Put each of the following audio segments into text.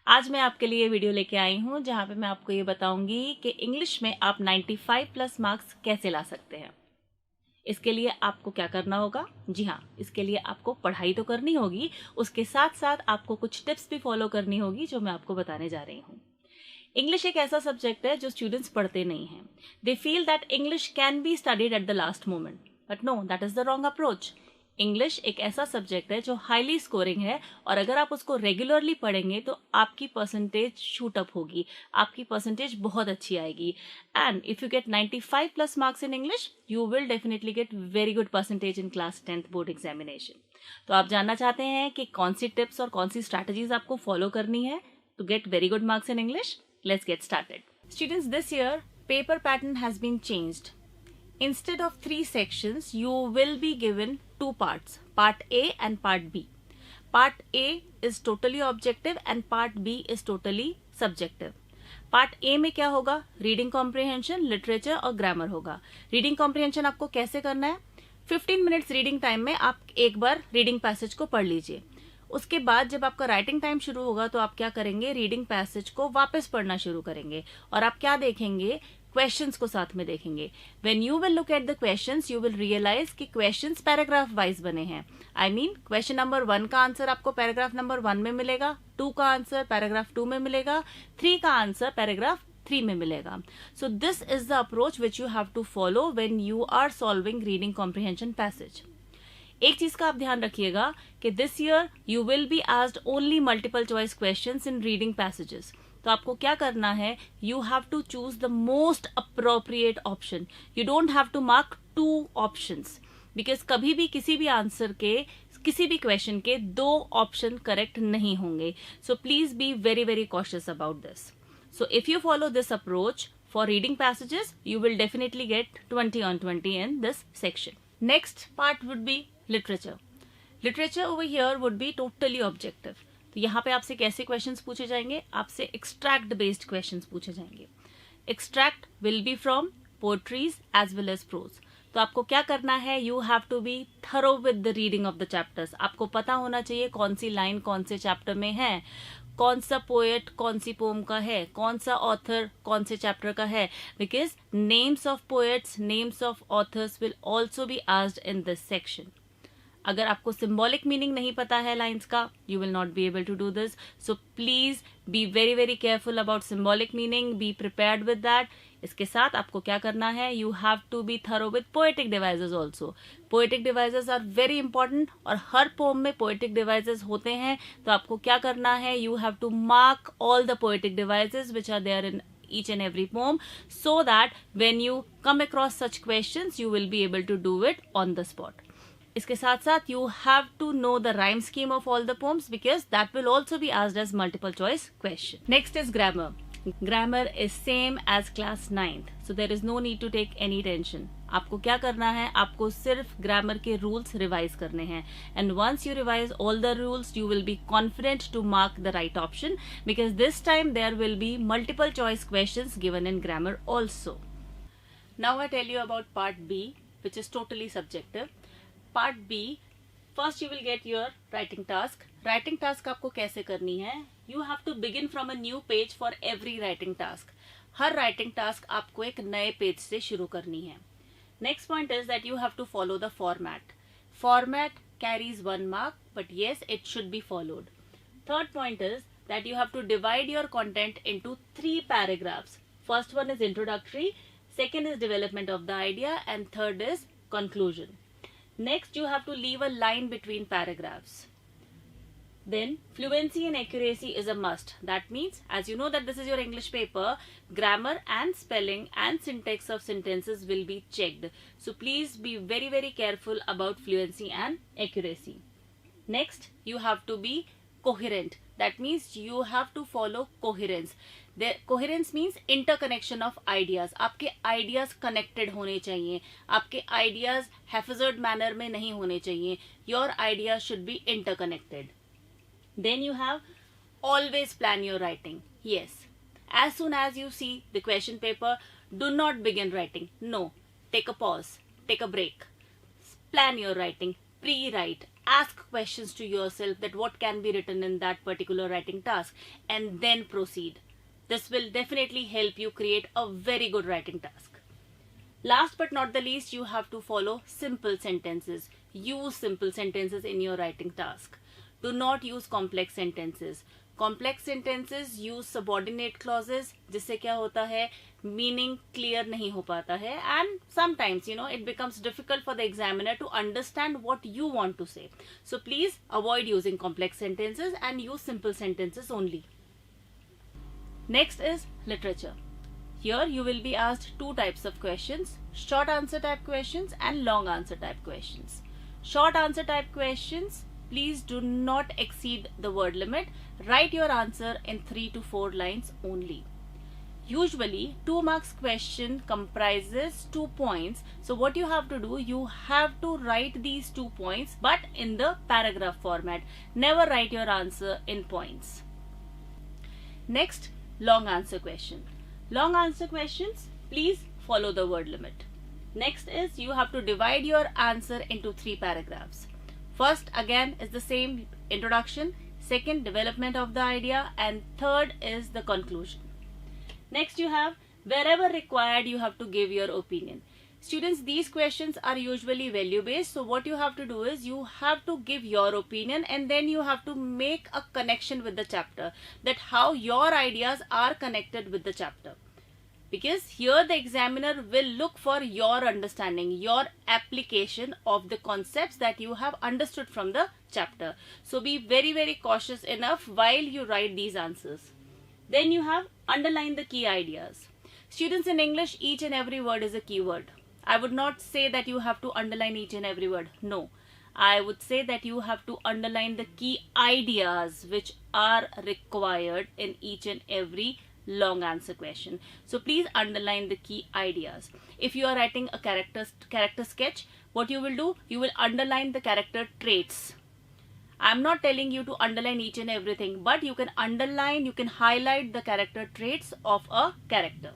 आज मैं आपके लिए वीडियो लेके आई हूँ जहाँ पे मैं आपको ये बताऊंगी कि इंग्लिश में आप 95 प्लस मार्क्स कैसे ला सकते हैं। इसके लिए आपको क्या करना होगा? जी हाँ, इसके लिए आपको पढ़ाई तो करनी होगी, उसके साथ साथ आपको कुछ टिप्स भी फॉलो करनी होगी जो मैं आपको बताने जा रही हूँ। इंग्लिश एक ऐसा सब्जेक्ट है जो स्टूडेंट्स पढ़ते नहीं हैं। They feel that English can be studied at the last moment, but no, that is the wrong approach. English एक ऐसा सब्जेक्ट है जो हाईली स्कोरिंग है और अगर आप उसको रेगुलरली पढ़ेंगे तो आपकी परसेंटेज शूट अप होगी, आपकी परसेंटेज बहुत अच्छी आएगी। And if you get 95 plus marks in English, you will definitely get very good percentage in class 10th board examination. तो आप जानना चाहते हैं कि कौन सी टिप्स और कौन सी स्ट्रैटेजीज आपको फॉलो करनी है to get very good marks in English? Let's get started. Students, this year, paper pattern has been changed. Instead of 3 sections, you will be given 2 parts, Part A and Part B. Part A is totally objective and Part B is totally subjective. Part A में क्या होगा? Reading comprehension, literature और grammar होगा। Reading comprehension आपको कैसे करना है? 15 minutes reading time में आप एक बार रीडिंग पैसेज को पढ़ लीजिए। उसके बाद जब आपका राइटिंग टाइम शुरू होगा तो आप क्या करेंगे? रीडिंग पैसेज को वापस पढ़ना शुरू करेंगे और आप क्या देखेंगे? क्वेश्चंस को साथ में देखेंगे। When you will look at the questions, you will realise कि क्वेश्चंस पैराग्राफ वाइज बने हैं। आई मीन क्वेश्चन नंबर 1 का आंसर आपको पैराग्राफ नंबर 1 में मिलेगा, 2 का आंसर पैराग्राफ 2 में मिलेगा, 3 का आंसर पैराग्राफ 3 में मिलेगा। So this is the approach which you have to follow when you are solving reading comprehension passage. एक चीज का आप ध्यान रखिएगा कि this year you will be asked only multiple choice questions in reading passages. तो आपको क्या करना है? You have to choose the most appropriate option. You don't have to mark 2 options because कभी भी किसी भी आंसर के, किसी भी क्वेश्चन के 2 ऑप्शन करेक्ट नहीं होंगे। सो please be very very cautious about this. So if you follow this approach for reading passages, you will definitely get 20 on 20 in this section. Next part would be literature. Literature over here would be totally objective. तो यहाँ पे आपसे कैसे questions पूछे जाएंगे? आपसे extract based questions पूछे जाएंगे। Extract will be from poetries as well as prose. तो आपको क्या करना है? You have to be thorough with the reading of the chapters. आपको पता होना चाहिए कौन सी लाइन कौन से चैप्टर में है, कौन सा पोएट कौन सी पोम का है, कौन सा ऑथर कौन से चैप्टर का है, because names of poets, names of authors will also be asked in this section. अगर आपको सिंबॉलिक मीनिंग नहीं पता है लाइन्स का, you will not be able to do this. So please be very very careful about symbolic meaning, be prepared with that. इसके साथ आपको क्या करना है? You have to be thorough with poetic devices also. Poetic devices are very important और हर pome में poetic devices होते हैं। तो आपको क्या करना है? You have to mark all the poetic devices which are there in each and every poem so that when you come across such questions you will be able to do it on the spot. इसके साथ साथ you have to know the rhyme scheme of all the poems because that will also be asked as multiple choice question. Next is grammar. Grammar is same as class 9th, so there is no need to take any tension. आपको क्या करना है? आपको सिर्फ grammar के rules revise करने हैं and once you revise all the rules you will be confident to mark the right option because this time there will be multiple choice questions given in grammar also. Now I tell you about part B which is totally subjective. Part B, first you will get your writing task. Writing task आपको कैसे करनी है? You have to begin from a new page for every writing task. Her writing task आपको एक नए page से शुरू करनी है. Next point is that you have to follow the format. Format carries 1 mark, but yes, it should be followed. Third point is that you have to divide your content into 3 paragraphs. First one is introductory, second is development of the idea, and third is conclusion. Next, you have to leave a line between paragraphs. Then fluency and accuracy is a must. That means, as you know that this is your English paper, grammar and spelling and syntax of sentences will be checked. So please be very very careful about fluency and accuracy. Next, you have to be coherent. That means you have to follow coherence. The coherence means interconnection of ideas. आपके ideas connected होने चाहिए. आपके ideas haphazard manner में नहीं होने चाहिए. Your ideas should be interconnected. Then you have always plan your writing. Yes. As soon as you see the question paper, do not begin writing. No. Take a pause. Take a break. Plan your writing. Pre-write. ask questions to yourself that what can be written in that particular writing task, and then proceed. This will definitely help you create a very good writing task. Last but not the least, you have to follow simple sentences. Use simple sentences in your writing task. Do not use complex sentences. Complex sentences use subordinate clauses, जिससे क्या होता है, meaning clear नहीं हो पाता है, and sometimes it becomes difficult for the examiner to understand what you want to say. So please avoid using complex sentences and use simple sentences only. Next is literature. Here you will be asked two types of questions: short answer type questions and long answer type questions. Short answer type questions, please do not exceed the word limit. Write your answer in 3 to 4 lines only. Usually 2 marks question comprises 2 points. So what you have to do, you have to write these 2 points but in the paragraph format. Never write your answer in points. Next, long answer question. Long answer questions, please follow the word limit. Next is you have to divide your answer into 3 paragraphs. First again is the same introduction, second development of the idea, and third is the conclusion. Next you have wherever required you have to give your opinion. Students, these questions are usually value based, so what you have to do is you have to give your opinion and then you have to make a connection with the chapter, that how your ideas are connected with the chapter. Because here the examiner will look for your understanding, your application of the concepts that you have understood from the chapter. So be very, very cautious enough while you write these answers. Then you have underline the key ideas. Students, in English, each and every word is a keyword. I would not say that you have to underline each and every word. No. I would say that you have to underline the key ideas which are required in each and every long answer question. So please underline the key ideas. If you are writing a character sketch, what you will do, you will underline the character traits. I'm not telling you to underline each and everything, but you can underline, you can highlight the character traits of a character.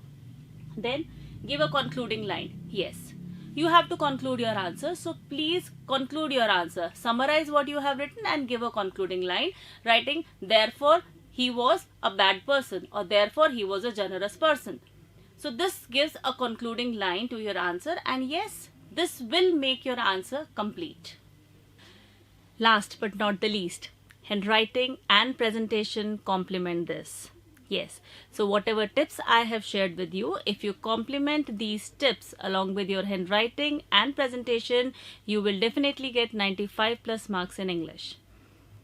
Then give a concluding line. Yes, you have to conclude your answer, so please conclude your answer. Summarize what you have written and give a concluding line, writing therefore he was a bad person, or therefore he was a generous person. So this gives a concluding line to your answer, and yes, this will make your answer complete. Last but not the least, handwriting and presentation complement this. Yes, so whatever tips I have shared with you, if you complement these tips along with your handwriting and presentation, you will definitely get 95+ marks in English.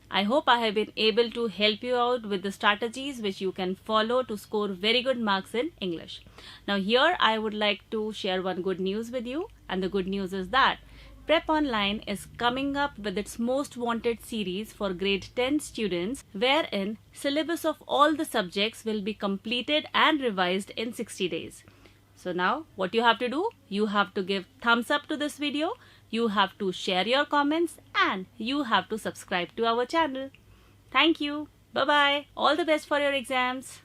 I hope I have been able to help you out with the strategies which you can follow to score very good marks in English. Now here I would like to share one good news with you, and the good news is that Prep Online is coming up with its most wanted series for grade 10 students, wherein syllabus of all the subjects will be completed and revised in 60 days. So now what you have to do, you have to give thumbs up to this video, you have to share your comments, and you have to subscribe to our channel. Thank you. Bye-bye. All the best for your exams.